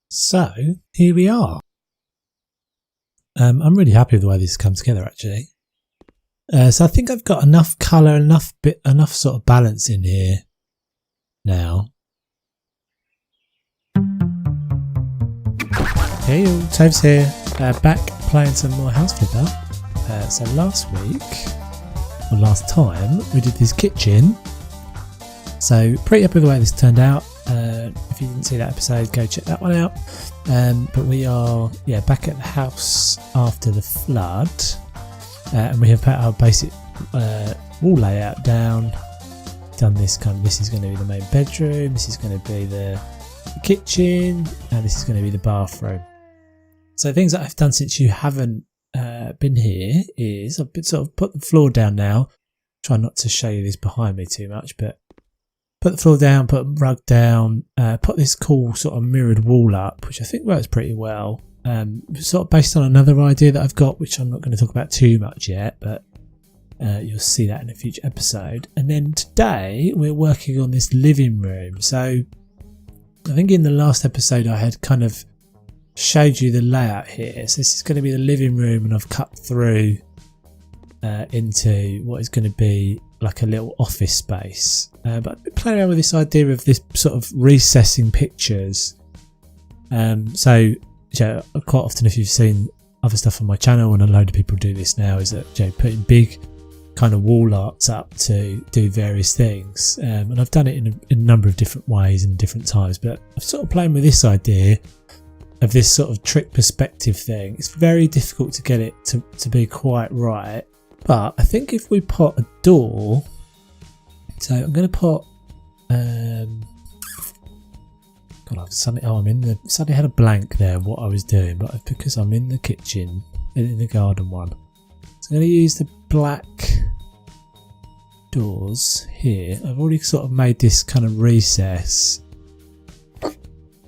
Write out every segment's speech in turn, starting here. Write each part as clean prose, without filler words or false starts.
So here we are. I'm really happy with the way this has come together actually. So I think I've got enough colour, enough sort of balance in here now. Hey all, Toves here, back playing some more House Flipper. So last time we did this kitchen. So pretty happy with the way this turned out. If you didn't see that episode, go check that one out. But we are back at the house after the flood, and we have put our basic wall layout down. Done this this is going to be the main bedroom, this is going to be the kitchen, and this is going to be the bathroom. So things that I've done since you haven't been here is I've sort of put the floor down now. Try not to show you this behind me too much, but put the floor down, put a rug down, put this cool sort of mirrored wall up, which I think works pretty well. Sort of based on another idea that I've got, which I'm not going to talk about too much yet, but you'll see that in a future episode. And then today we're working on this living room. So I think in the last episode I had kind of showed you the layout here. So this is going to be the living room, and I've cut through into what is going to be like a little office space. But I've been playing around with this idea of this sort of recessing pictures. So quite often, if you've seen other stuff on my channel, and a load of people do this now, is that putting big kind of wall arts up to do various things. And I've done it in a number of different ways and different times, but I'm sort of playing with this idea of this sort of trick perspective thing. It's very difficult to get it to be quite right. But I think if we put a door, so I'm going to put, suddenly had a blank there of what I was doing, but because I'm in the kitchen, in the garden one. So I'm going to use the black doors here. I've already sort of made this kind of recess.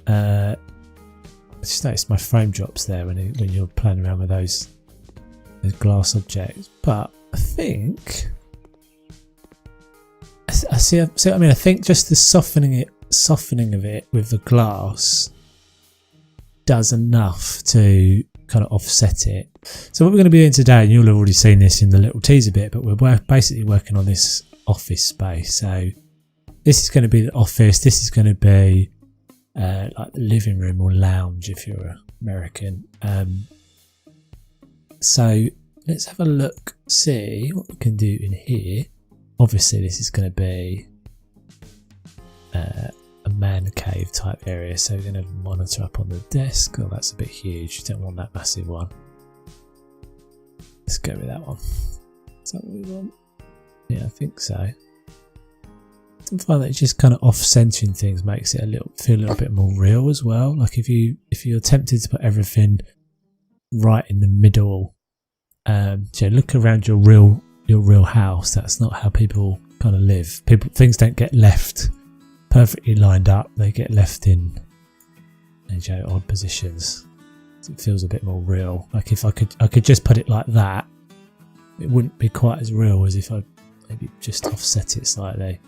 I just noticed my frame drops there when you're playing around with those glass objects, but I think I think just the softening of it with the glass does enough to kind of offset it. So what we're going to be doing today, and you'll have already seen this in the little teaser bit, but we're basically working on this office space. So this is going to be the office, this is going to be like the living room or lounge if you're American. So let's have a look, see what we can do in here. Obviously this is going to be a man cave type area, so we're going to have a monitor up on the desk. Oh, that's a bit huge, you don't want that massive one. Let's go with that one. Is that what we want? Yeah, I think so. I find that just kind of off-centering things makes it feel a little bit more real as well. Like if you're tempted to put everything right in the middle, look around your real house. That's not how people kind of live. Things don't get left perfectly lined up. They get left in odd positions. So it feels a bit more real. Like if I could just put it like that, it wouldn't be quite as real as if I maybe just offset it slightly.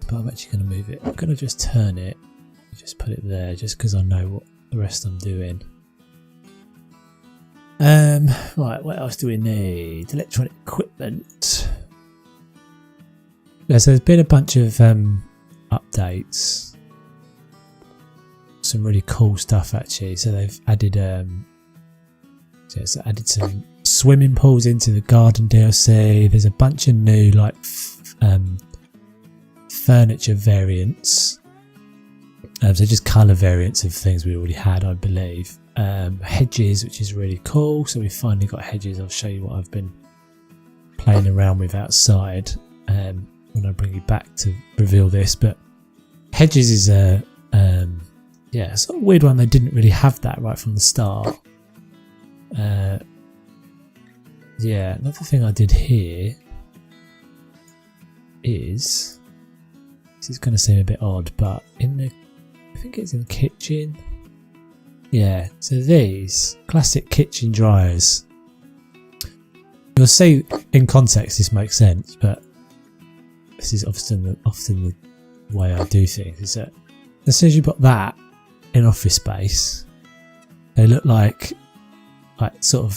But I'm actually going to move it. I'm going to just turn it, just put it there, just because I know what the rest I'm doing. Right, what else do we need? Electronic equipment. Yeah, so there's been a bunch of updates. Some really cool stuff actually. So they've added added some swimming pools into the garden DLC. There's a bunch of new furniture variants. So just colour variants of things we already had, I believe. Hedges, which is really cool. So we've finally got hedges. I'll show you what I've been playing around with outside when I bring you back to reveal this. But hedges is a sort of weird one. They didn't really have that right from the start. Another thing I did here is, this is going to seem a bit odd, but I think it's in the kitchen. Yeah, so these classic kitchen dryers. You'll see in context this makes sense, but this is often the way I do things. Is that as soon as you put that in office space. They look like sort of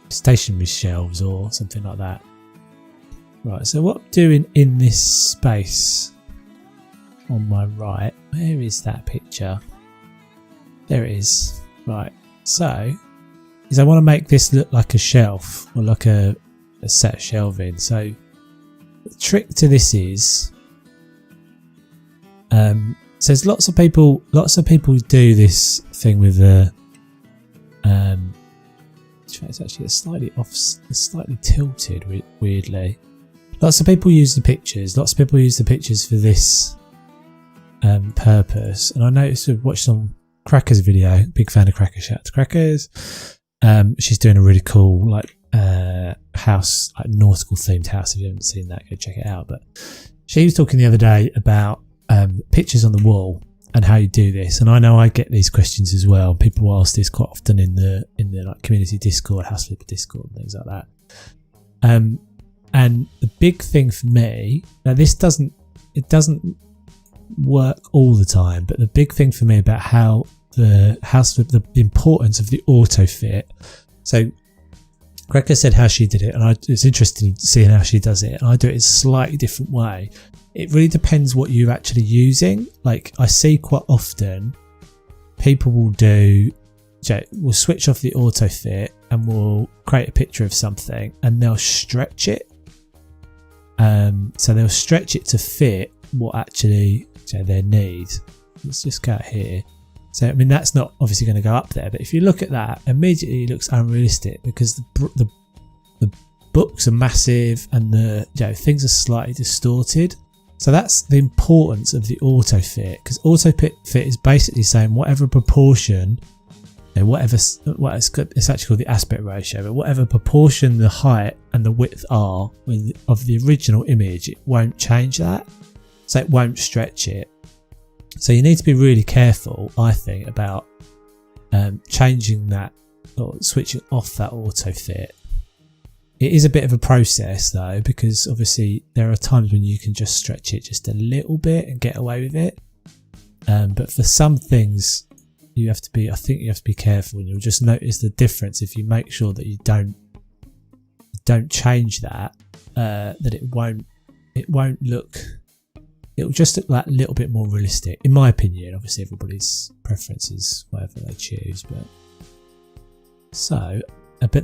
stationery shelves or something like that. Right, so what I'm doing in this space on my right, where is that picture? There it is. Right, so is I want to make this look like a shelf or like a set of shelving. So the trick to this is, so there's lots of people do this thing with the it's actually it's slightly tilted weirdly. Lots of people use the pictures for this purpose, and I noticed I've watched on Cracker's video, big fan of Cracker, shout out to Crackers. She's doing a really cool house, like nautical themed house. If you haven't seen that, go check it out. But she was talking the other day about pictures on the wall and how you do this, and I know I get these questions as well. People ask this quite often in the like community Discord, house flipper Discord, and things like that. And the big thing for me, now it doesn't work all the time, but the big thing for me about how the importance of the auto fit. So Cracker said how she did it, and it's interesting seeing how she does it. And I do it in a slightly different way. It really depends what you're actually using. Like I see quite often people will switch off the auto fit and will create a picture of something and they'll stretch it. So they'll stretch it to fit what actually their need. Let's just go out here. So I mean that's not obviously going to go up there, but if you look at that, immediately it looks unrealistic because the books are massive and the things are slightly distorted. So that's the importance of the auto fit, because auto fit is basically saying whatever proportion, it's actually called the aspect ratio, but whatever proportion the height and the width are of the original image, it won't change that. So it won't stretch it. So you need to be really careful, I think, about changing that or switching off that auto fit. It is a bit of a process though, because obviously there are times when you can just stretch it just a little bit and get away with it. But for some things, you have to be careful, and you'll just notice the difference if you make sure that you don't change that. That it won't look. It'll just look that little bit more realistic, in my opinion. Obviously, everybody's preference is whatever they choose, but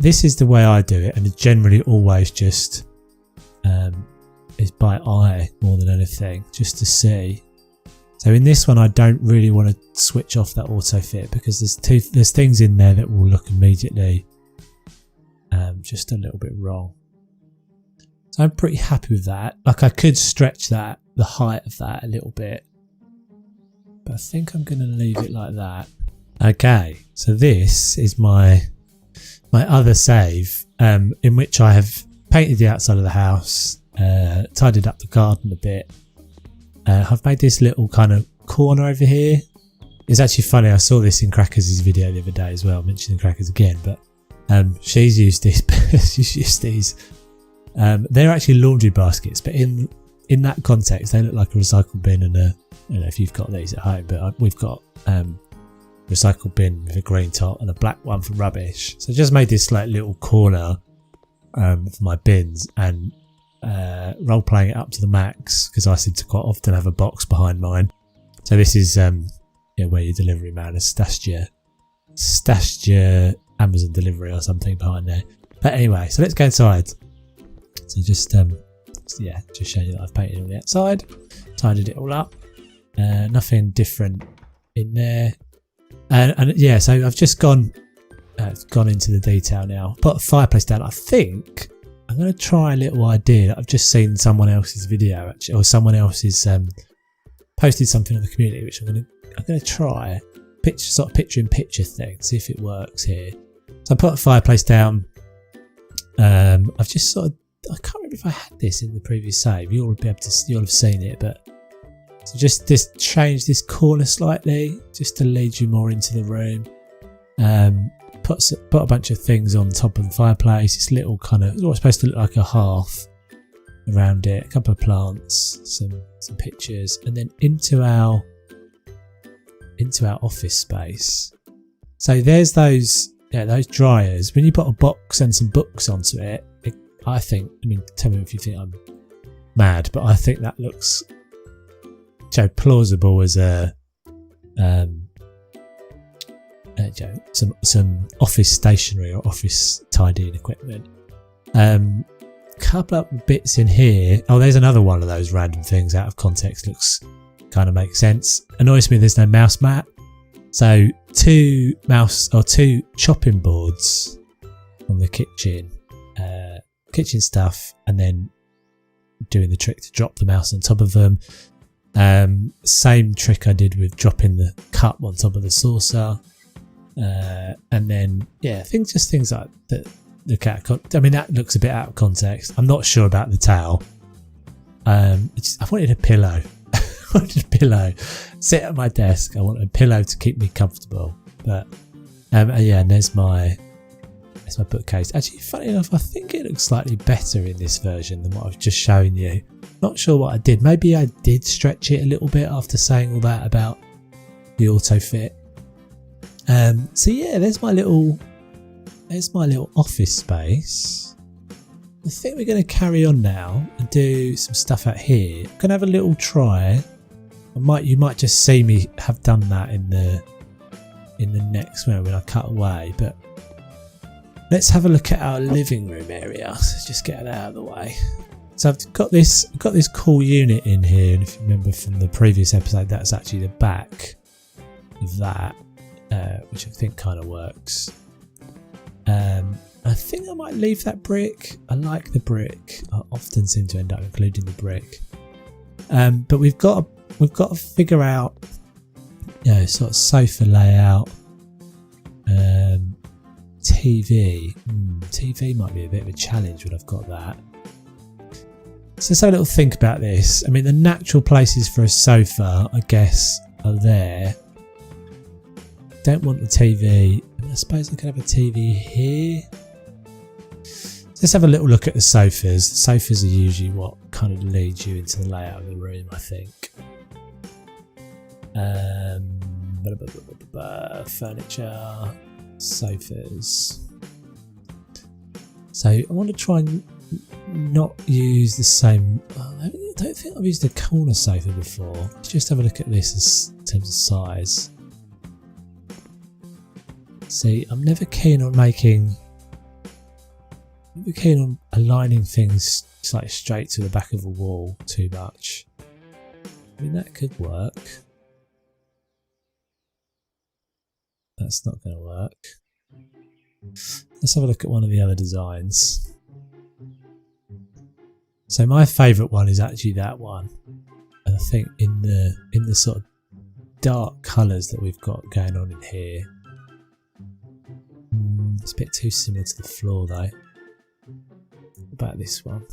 this is the way I do it, and it generally always just is by eye more than anything, just to see. So in this one, I don't really want to switch off that auto fit because there's things in there that will look immediately just a little bit wrong. So I'm pretty happy with that. Like I could stretch the height of that a little bit, but I think I'm going to leave it like that. Okay, so this is my other save, in which I have painted the outside of the house, tidied up the garden a bit. I've made this little kind of corner over here. It's actually funny, I saw this in Crackers' video the other day as well, mentioning Crackers again, but she's used this. She's used these. They're actually laundry baskets, but in that context, they look like a recycle bin and I don't know if you've got these at home, but we've got recycle bin with a green top and a black one for rubbish. So I just made this like little corner for my bins and role playing it up to the max because I seem to quite often have a box behind mine. So this is where your delivery man has stashed your Amazon delivery or something behind there. But anyway, so let's go inside. So just showing you that I've painted on the outside, tidied it all up. Nothing different in there. And so I've just gone into the detail now. Put a fireplace down. I think I'm going to try a little idea that I've just seen someone else's video actually, or someone else's posted something on the community, which I'm going to try picture in picture thing, see if it works here. So I put a fireplace down. I've just I can't remember if I had this in the previous save. You'll have seen it, but so just change this corner slightly just to lead you more into the room. Put a bunch of things on top of the fireplace. It's little kind of what's supposed to look like a hearth around it. A couple of plants, some pictures, and then into our into our office space. So there's those dryers. When you put a box and some books onto it, I think, I mean, tell me if you think I'm mad, but I think that looks plausible as some office stationery or office tidying equipment. Couple of bits in here. Oh, there's another one of those random things out of context. Looks kind of makes sense. Annoys me there's no mouse mat. So two chopping boards on the kitchen stuff, and then doing the trick to drop the mouse on top of them. Same trick I did with dropping the cup on top of the saucer. And then things like that. I mean, that looks a bit out of context. I'm not sure about the towel. I wanted a pillow. Sit at my desk. I want a pillow to keep me comfortable. But and there's my bookcase. Actually, funny enough, I think it looks slightly better in this version than what I've just shown you. Not sure what I did. Maybe I did stretch it a little bit after saying all that about the autofit. So yeah, there's my little office space. I think we're going to carry on now and do some stuff out here. I'm going to have a little try. You might just see me have done that in the next one when I cut away. But let's have a look at our living room area. So just get it out of the way. So I've got this cool unit in here, and if you remember from the previous episode, that's actually the back of that, which I think kind of works. I think I might leave that brick. I like the brick. I often seem to end up including the brick. But we've got to figure out, sort of sofa layout. TV. TV might be a bit of a challenge when I've got that. So let's have a little think about this. I mean, the natural places for a sofa, I guess, are there. Don't want the TV. I suppose I could have a TV here. Let's have a little look at the sofas. The sofas are usually what kind of leads you into the layout of the room, I think. Furniture, sofas. So I want to try and not use the same. I don't think I've used a corner sofa before. Let's just have a look at this in terms of size. See, I'm never keen on aligning things like straight to the back of a wall too much. I mean, that could work. That's not going to work. Let's have a look at one of the other designs. So my favourite one is actually that one. And I think in the sort of dark colours that we've got going on in here. It's a bit too similar to the floor though. What about this one?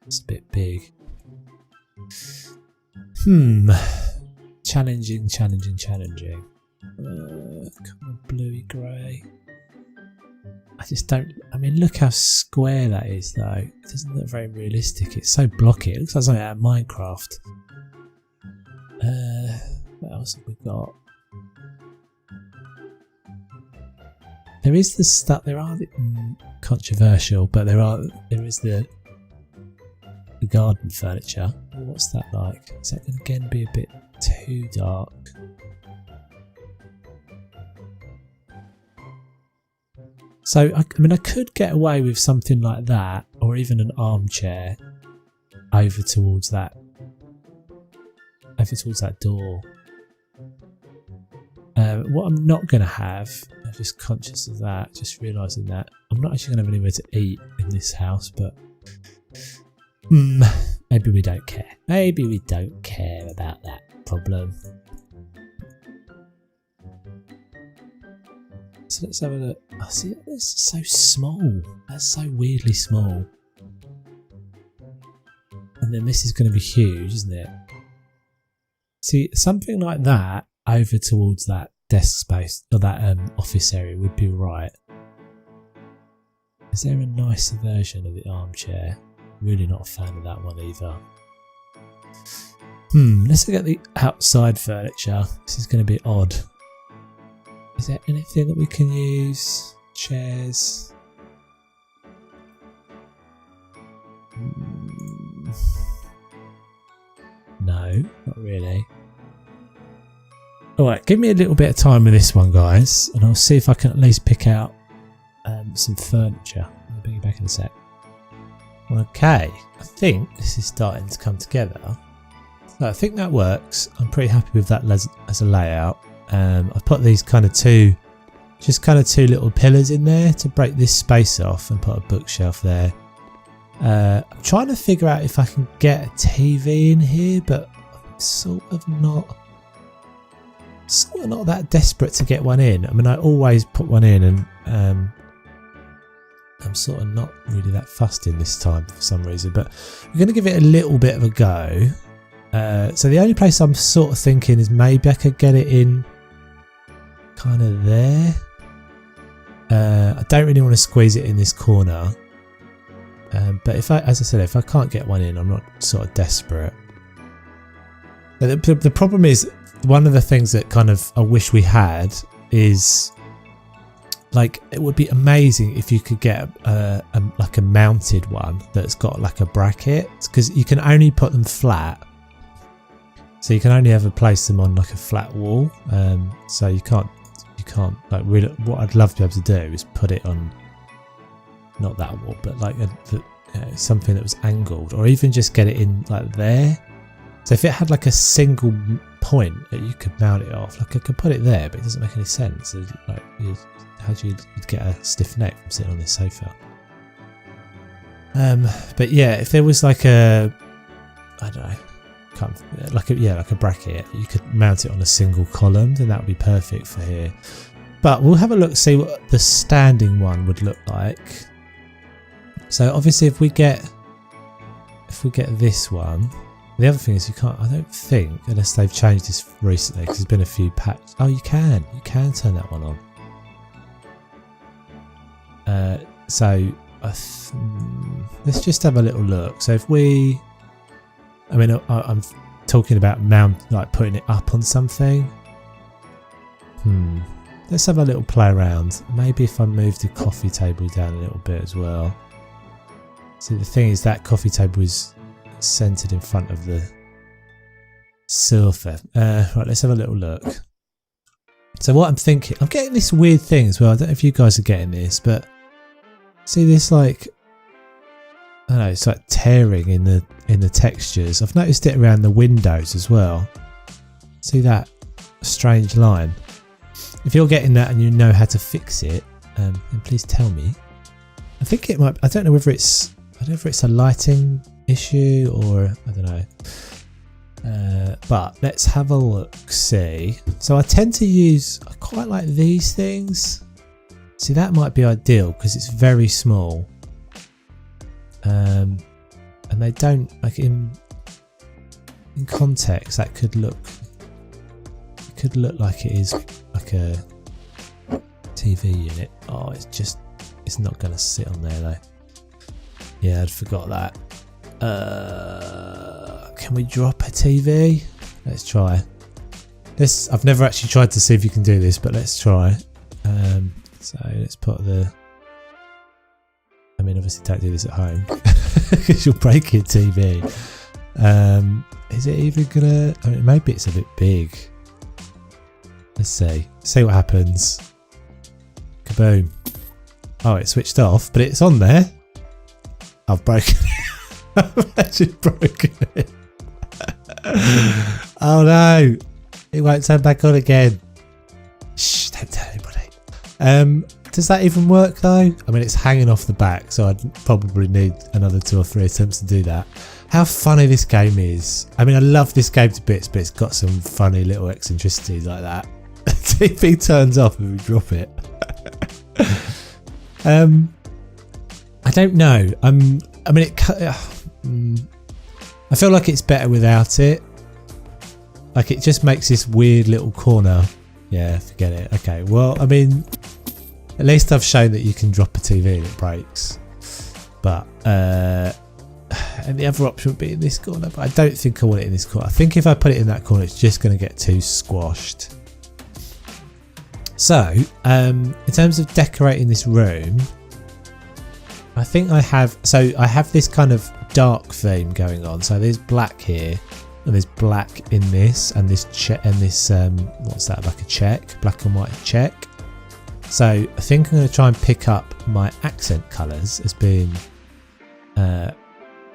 It's a bit big. Challenging. Kind of bluey grey. I just don't. I mean, look how square that is though. It doesn't look very realistic. It's so blocky. It looks like something out of Minecraft. What else have we got? There is the stuff. There are controversial, but there is the garden furniture. What's that like? Is that going to again be a bit too dark? So I mean, I could get away with something like that, or even an armchair over towards that door. What I'm not going to have, I'm just conscious of that, just realising that I'm not actually going to have anywhere to eat in this house, but maybe we don't care. Maybe we don't care about that problem. So let's have a look. Oh, see, that's so small. That's so weirdly small. And then this is going to be huge, isn't it? See, something like that over towards that desk space or that office area would be right. Is there a nicer version of the armchair? Really not a fan of that one either. Let's look at the outside furniture. This is going to be odd. Is there anything that we can use? Chairs? No, not really. Alright, give me a little bit of time with this one, guys, and I'll see if I can at least pick out some furniture. I'll bring you back in a sec. Okay, I think this is starting to come together. So I think that works. I'm pretty happy with that as a layout. I've put these kind of two little pillars in there to break this space off and put a bookshelf there. I'm trying to figure out if I can get a TV in here, but I'm sort of not that desperate to get one in. I mean, I always put one in, and I'm sort of not really that fussed in this time for some reason, but we're going to give it a little bit of a go. So the only place I'm sort of thinking is maybe I could get it in kind of there. I don't really want to squeeze it in this corner. But as I said, if I can't get one in, I'm not sort of desperate. But the problem is, one of the things that kind of I wish we had is, like, it would be amazing if you could get like a mounted one that's got like a bracket, because you can only put them flat. So you can only ever place them on like a flat wall. So you can't like, really, what I'd love to be able to do is put it on, not that wall, but like something that was angled, or even just get it in like there. So if it had like a single point that you could mount it off, like I could put it there, but it doesn't make any sense. It's like, how do you get a stiff neck from sitting on this sofa? But yeah, if there was like a, I don't know, like a bracket, you could mount it on a single column, then that would be perfect for here. But we'll have a look, see what the standing one would look like. So obviously if we get this one, the other thing is you can't, I don't think, unless they've changed this recently, because there's been a few patches. Oh, you can turn that one on. So let's just have a little look. So if we, I mean, I'm talking about like putting it up on something. Let's have a little play around. Maybe if I move the coffee table down a little bit as well. See, the thing is that coffee table is centered in front of the sofa. Right, let's have a little look. So what I'm thinking, I'm getting this weird thing as well. I don't know if you guys are getting this, but see this, like, I don't know, it's like tearing in the textures. I've noticed it around the windows as well. See that strange line? If you're getting that and you know how to fix it, then please tell me. I think it might, I don't know if it's a lighting issue or I don't know. But let's have a look, see. So I tend to use, I quite like these things. See, that might be ideal because it's very small. And they don't, like, in context, that could look like it is like a TV unit. Oh, it's not going to sit on there though. Yeah, I'd forgot that. Can we drop a TV? Let's try. I've never actually tried to see if you can do this, but let's try. So let's put the, I mean, obviously don't do this at home because you'll break your TV. Is it even gonna, I mean, maybe it's a bit big. Let's see what happens. Kaboom. Oh, it switched off, but it's on there. I've broken it. I've actually broken it. Oh no, it won't turn back on again. Shh, don't tell anybody. Does that even work though? I mean, it's hanging off the back, so I'd probably need another 2 or 3 attempts to do that. How funny this game is. I mean, I love this game to bits, but it's got some funny little eccentricities like that. The TV turns off and we drop it. I don't know. I mean, I feel like it's better without it. Like, it just makes this weird little corner. Yeah, forget it. Okay, well, I mean, at least I've shown that you can drop a TV and it breaks. But And the other option would be in this corner, but I don't think I want it in this corner. I think if I put it in that corner, it's just going to get too squashed. So, in terms of decorating this room, I think I have this kind of dark theme going on. So there's black here, and there's black in this, and this what's that, like a check, black and white check. So I think I'm going to try and pick up my accent colours as being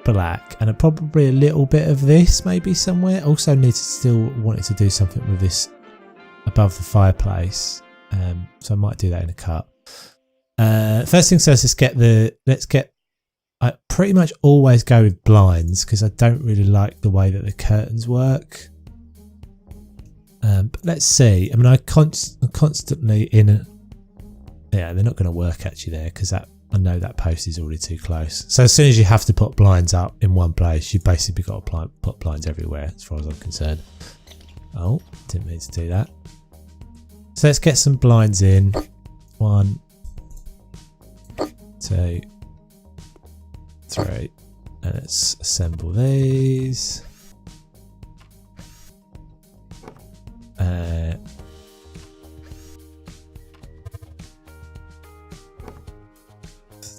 black, and probably a little bit of this maybe somewhere. Also wanted to do something with this above the fireplace, so I might do that in a cut. First things first, I pretty much always go with blinds because I don't really like the way that the curtains work. But let's see. I mean, I'm constantly in a... Yeah, they're not going to work actually there because I know that post is already too close. So as soon as you have to put blinds up in one place, you've basically got to put blinds everywhere as far as I'm concerned. Oh, didn't mean to do that. So let's get some blinds in. 1, 2, 3. And let's assemble these.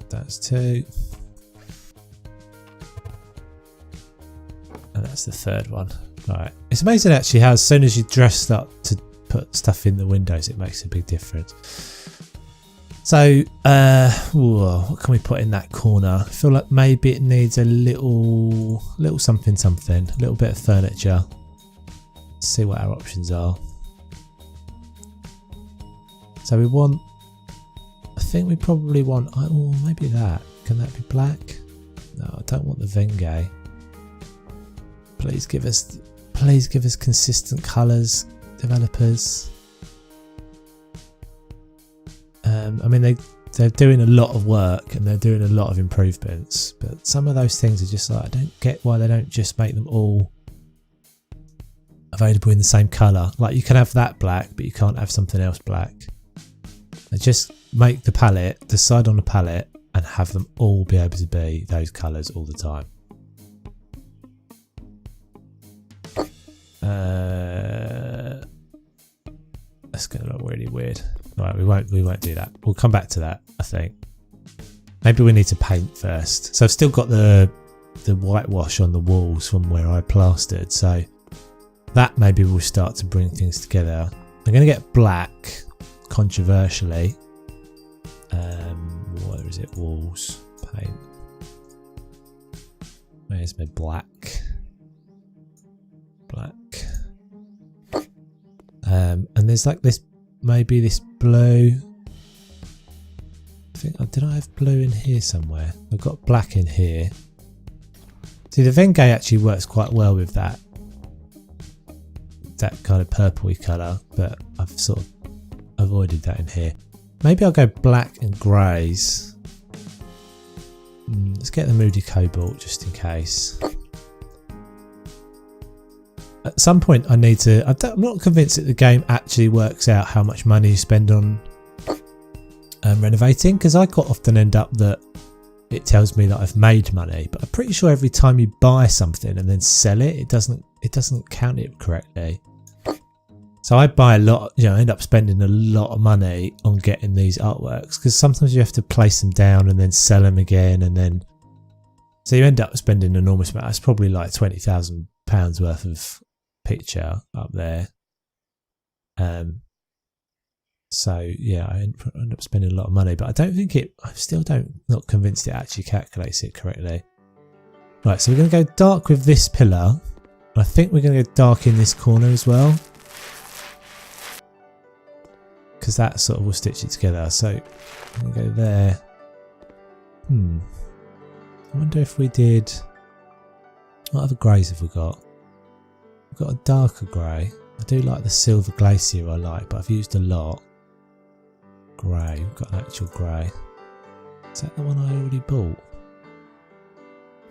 That's 2. And that's the third one. Right. It's amazing actually how as soon as you dress up to put stuff in the windows, it makes a big difference. So, what can we put in that corner? I feel like maybe it needs a little something, a little bit of furniture. Let's see what our options are. So we want, I think we probably want, oh, maybe that. Can that be black? No, I don't want the Venge. Please give us consistent colours, developers. I mean, they're doing a lot of work and they're doing a lot of improvements, but some of those things are just like, I don't get why they don't just make them all available in the same colour. Like you can have that black, but you can't have something else black. They just make the palette, decide on the palette, and have them all be able to be those colours all the time. That's going to look really weird. Right, we won't do that. We'll come back to that, I think. Maybe we need to paint first. So I've still got the whitewash on the walls from where I plastered. So that maybe will start to bring things together. I'm going to get black, controversially. Where is it? Walls, paint. Where's my black? Black. And there's like this, maybe this blue. I think, did I have blue in here somewhere? I've got black in here. See, the Venge actually works quite well with that kind of purpley colour, but I've sort of avoided that in here. Maybe I'll go black and greys. Let's get the Moody Cobalt just in case. At some point I need to... I'm not convinced that the game actually works out how much money you spend on renovating, because I quite often end up that it tells me that I've made money, but I'm pretty sure every time you buy something and then sell it, it doesn't count it correctly. So I buy a lot, end up spending a lot of money on getting these artworks, because sometimes you have to place them down and then sell them again, and then so you end up spending an enormous amount. It's probably like £20,000 worth of picture up there. So yeah, I end up spending a lot of money, but I don't think not convinced it actually calculates it correctly. Right, so we're going to go dark with this pillar. I think we're going to go dark in this corner as well, because that sort of will stitch it together. So we'll go there. I wonder if we did... What other greys have we got? We've got a darker grey. I do like the silver glacier I like, but I've used a lot. Grey, we've got an actual grey. Is that the one I already bought?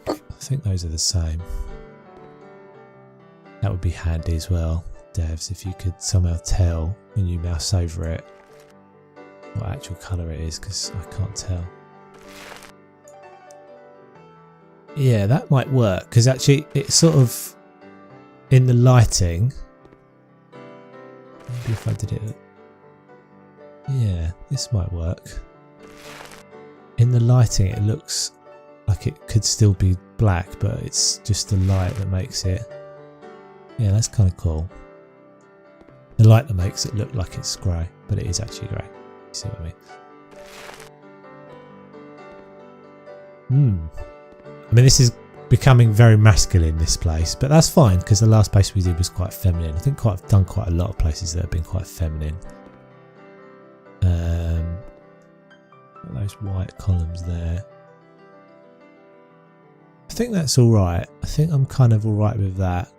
I think those are the same. That would be handy as well, devs, if you could somehow tell when you mouse over it what actual colour it is, because I can't tell. Yeah, that might work because actually it's sort of in the lighting. Maybe if I did it. Yeah, this might work. In the lighting, it looks like it could still be black, but it's just the light that makes it. Yeah, that's kind of cool. The light that makes it look like it's grey, but it is actually grey. You see what I mean? I mean, this is becoming very masculine, this place, but that's fine because the last place we did was quite feminine. I think I've done quite a lot of places that have been quite feminine. Those white columns there. I think that's all right. I think I'm kind of all right with that.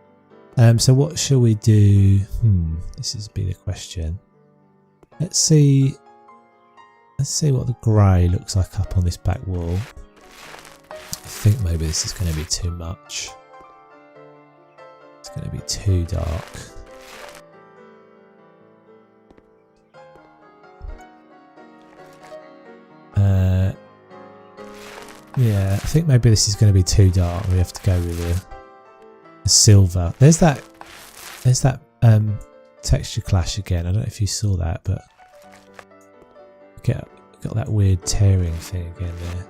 So what shall we do? This is be the question. Let's see what the grey looks like up on this back wall. I think maybe this is going to be too much. It's going to be too dark. Yeah, I think maybe this is going to be too dark. We have to go with a silver. There's that texture clash again. I don't know if you saw that, but got that weird tearing thing again there.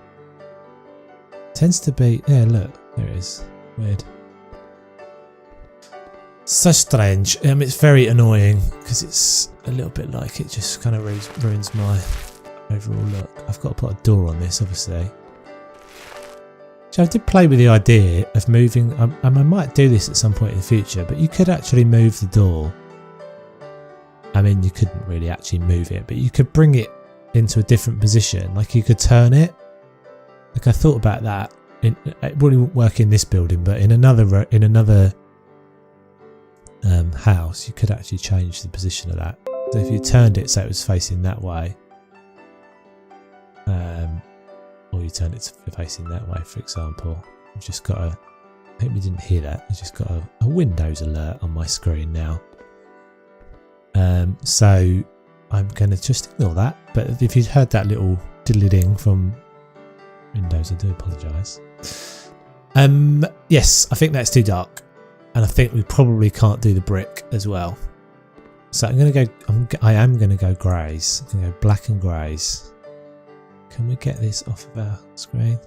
Tends to be, yeah, look, there it is. Weird. So strange. It's very annoying because it's a little bit like it just kind of ruins my overall look. I've got to put a door on this, obviously. So I did play with the idea of moving. I might do this at some point in the future, but you could actually move the door. I mean, you couldn't really actually move it, but you could bring it into a different position. Like you could turn it. Like I thought about that. It probably wouldn't work in this building, but in another house, you could actually change the position of that. So if you turned it so it was facing that way, or you turned it facing that way, for example. I've just got I hope you didn't hear that. I've just got a Windows alert on my screen now. So I'm going to just ignore that. But if you'd heard that little diddly-ding from Windows, I do apologise. Yes, I think that's too dark, and I think we probably can't do the brick as well. So I'm going to go. I am going to go greys. I'm going to go black and greys. Can we get this off of our screen?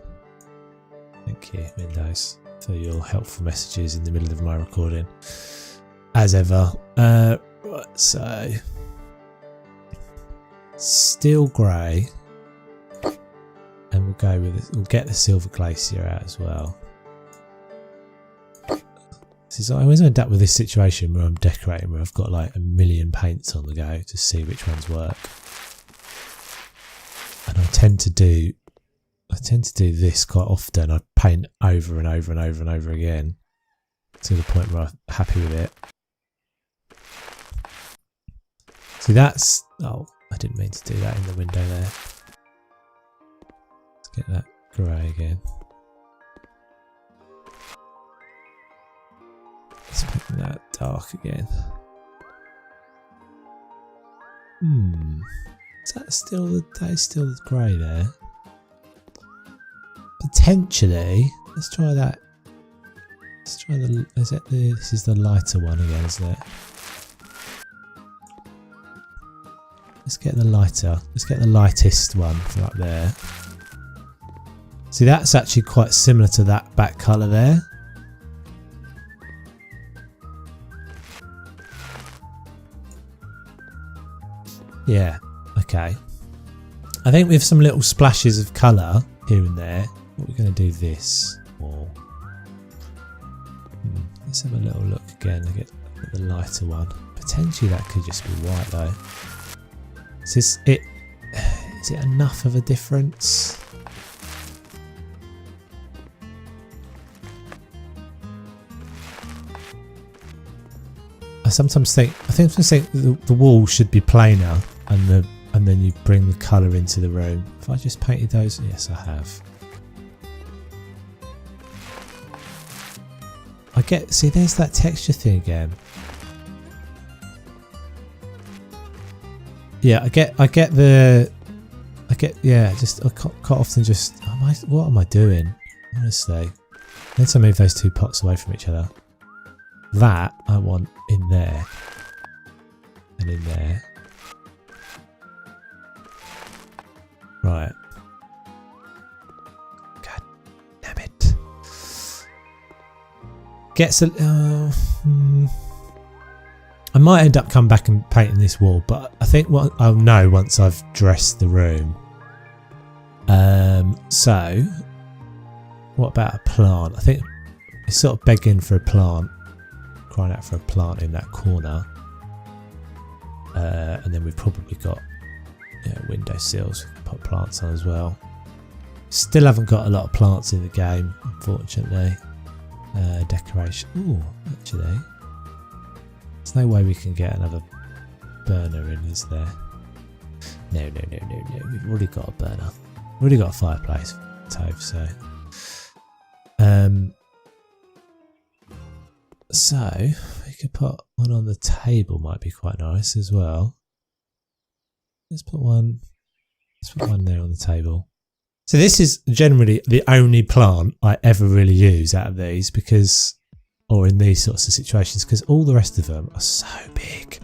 Thank you, Windows, for your helpful messages in the middle of my recording, as ever. Right, so steel grey. And we'll go with it. We'll get the silver glacier out as well. I always end up with this situation where I'm decorating, where I've got like a million paints on the go to see which ones work. And I tend to do this quite often. I paint over and over and over and over again to the point where I'm happy with it. See, that's. Oh, I didn't mean to do that in the window there. Get that grey again. Let's make that dark again. Is that still that is still the grey there? Potentially. Let's try that. Let's try the. This is the lighter one again, isn't it? Let's get the lighter. Let's get the lightest one from up there. See, that's actually quite similar to that back colour there. Yeah, okay. I think with some little splashes of colour here and there, we're going to do this more. Let's have a little look again and get the lighter one. Potentially that could just be white though. Is it enough of a difference? I sometimes think the wall should be plainer, and then you bring the colour into the room. Have I just painted those? Yes, I have. See, there's that texture thing again. Yeah, I get quite often just, what am I doing? Honestly, Let's move those two pots away from each other. That I want in there. And in there. Right. God damn it. Gets a... I might end up coming back and painting this wall, but I think what I'll know once I've dressed the room. So, what about a plant? I think it's sort of begging for a plant, crying out for a plant in that corner. And then we've probably got window sills we can put plants on as well. Still haven't got a lot of plants in the game, unfortunately. Decoration. Ooh, actually. There's no way we can get another burner in, is there? No. We've already got a burner. We've already got a fireplace, Toves, so. So, we could put one on the table, might be quite nice as well. Let's put one there on the table. So this is generally the only plant I ever really use out of these because, or in these sorts of situations, because all the rest of them are so big.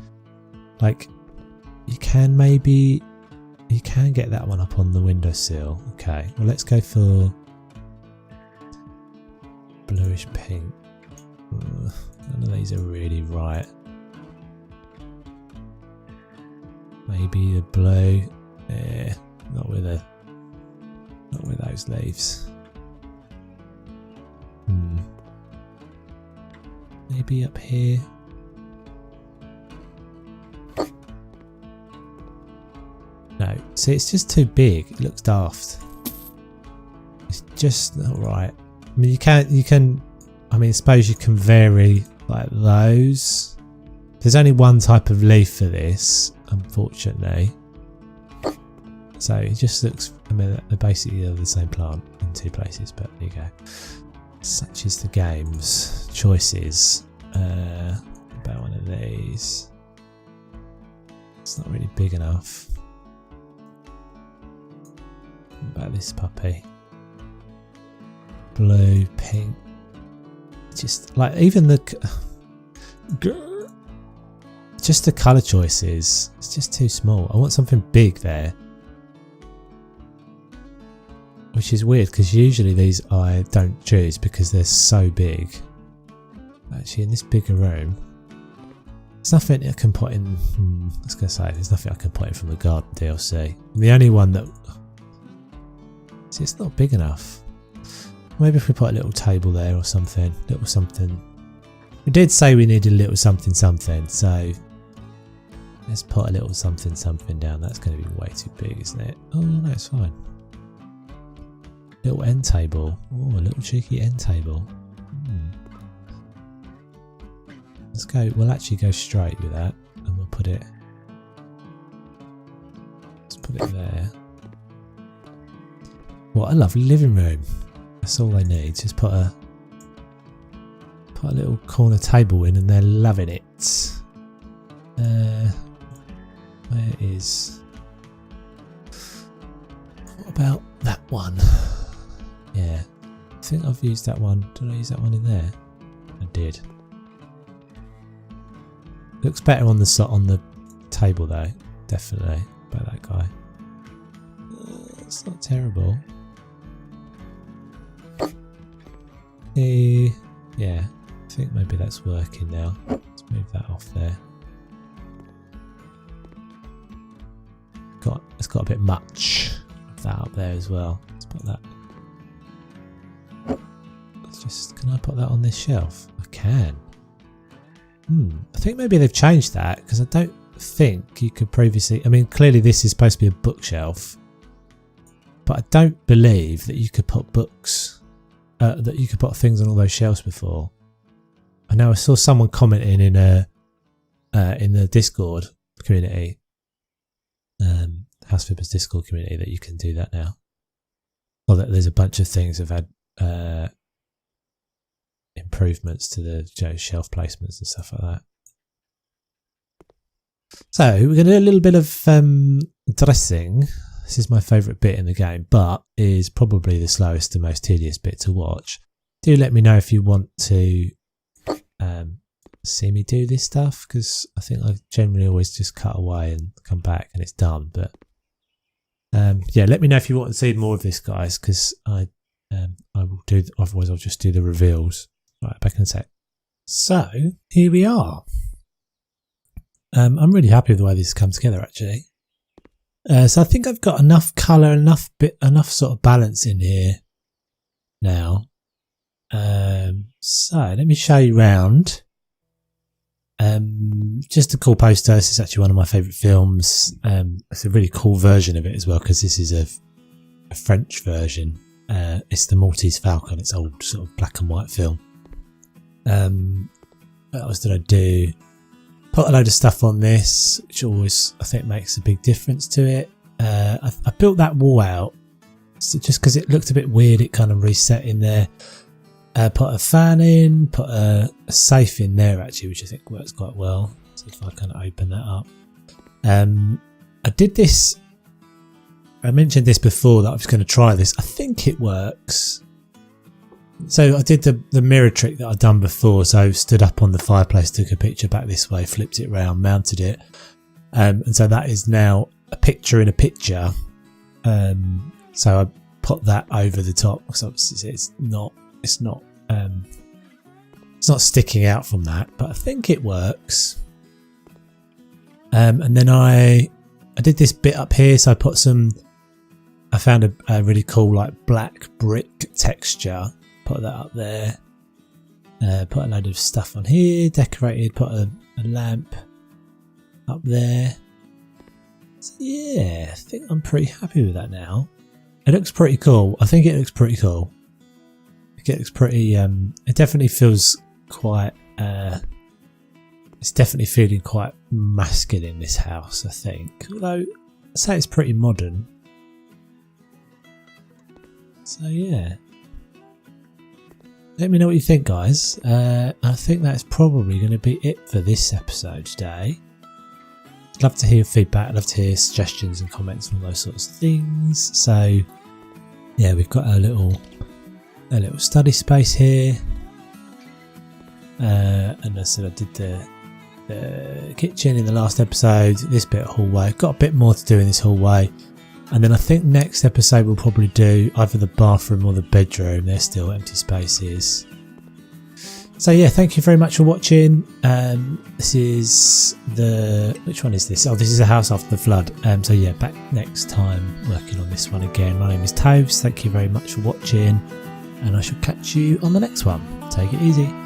Like, you can get that one up on the windowsill. Okay, well let's go for bluish pink. None of these are really right. Maybe the blue. Not with those leaves. Maybe up here. No, see, it's just too big. It looks daft. It's just not right. I mean, you can. I mean, I suppose you can vary like those. There's only one type of leaf for this, unfortunately. So it just looks, I mean, they're basically the same plant in two places, but there you go. Such is the game's choices. About one of these. It's not really big enough. What about this puppy? Blue, pink. Just like even the colour choices, it's just too small. I want something big there, which is weird because usually these I don't choose because they're so big. Actually, in this bigger room, there's nothing I can put in. I was going to say there's nothing I can put in from the garden DLC. The only one that, see, it's not big enough. Maybe if we put a little table there or something, little something. We did say we needed a little something, so let's put a little something down. That's going to be way too big, isn't it? Oh no, it's fine. Little end table. Oh, a little cheeky end table. Let's go. We'll actually go straight with that, and we'll put it. Let's put it there. What a lovely living room. That's all they need. Just put a little corner table in and they're loving it. Where is... What about that one? Yeah. I think I've used that one. Did I use that one in there? I did. Looks better on the table though. Definitely. About that guy. It's not terrible. Yeah, I think maybe that's working now. Let's move that off there. It's got a bit much of that up there as well. Let's put that. Can I put that on this shelf? I can. I think maybe they've changed that because I don't think you could previously. I mean, clearly this is supposed to be a bookshelf, but I don't believe that you could put books. That you could put things on all those shelves before. I know I saw someone commenting in the Discord community, House Flippers Discord community, that you can do that now. Or that there's a bunch of things that have had improvements to the shelf placements and stuff like that. So we're going to do a little bit of dressing. This is my favourite bit in the game, but is probably the slowest and most tedious bit to watch. do let me know if you want to see me do this stuff, because I think I generally always just cut away and come back and it's done. But yeah, let me know if you want to see more of this, guys, because I will do. Otherwise, I'll just do the reveals. Right, back in a sec. So here we are. I'm really happy with the way this has come together, actually. So I think I've got enough colour, enough sort of balance in here now. So let me show you round. Just a cool poster. This is actually one of my favourite films. It's a really cool version of it as well, because this is a French version. It's the Maltese Falcon. It's old sort of black and white film. What else did I do? Put a load of stuff on this, which always I think makes a big difference to it. I built that wall out just because it looked a bit weird. It kind of reset in there. Put a fan in, put a safe in there actually, which I think works quite well. So if I kind of open that up. I did this, I mentioned this before that I was going to try this. I think it works. So I did the mirror trick that I'd done before. So stood up on the fireplace, took a picture back this way, flipped it around, mounted it. And so that is now a picture in a picture. So I put that over the top, because obviously it's not sticking out from that, but I think it works. And then I did this bit up here, so I found a really cool like black brick texture, put that up there, put a load of stuff on here, decorated, put a lamp up there. So yeah, I think I'm pretty happy with that now. It looks pretty cool. I think it looks pretty cool. It looks pretty, it definitely feels quite, it's definitely feeling quite masculine, this house, I think. Although, I'd say it's pretty modern. So yeah. Let me know what you think, guys. I think that's probably going to be it for this episode today. I'd love to hear feedback. I'd love to hear suggestions and comments and all those sorts of things. So yeah, we've got a little study space here, and as I said, I did the kitchen in the last episode. This bit of hallway, got a bit more to do in this hallway, and then I think next episode we'll probably do either the bathroom or the bedroom. They're still empty spaces. So yeah, thank you very much for watching. This is which one is this? Oh, this is a house after the flood. So yeah, back next time working on this one again. My name is Toves. Thank you very much for watching, and I shall catch you on the next one. Take it easy.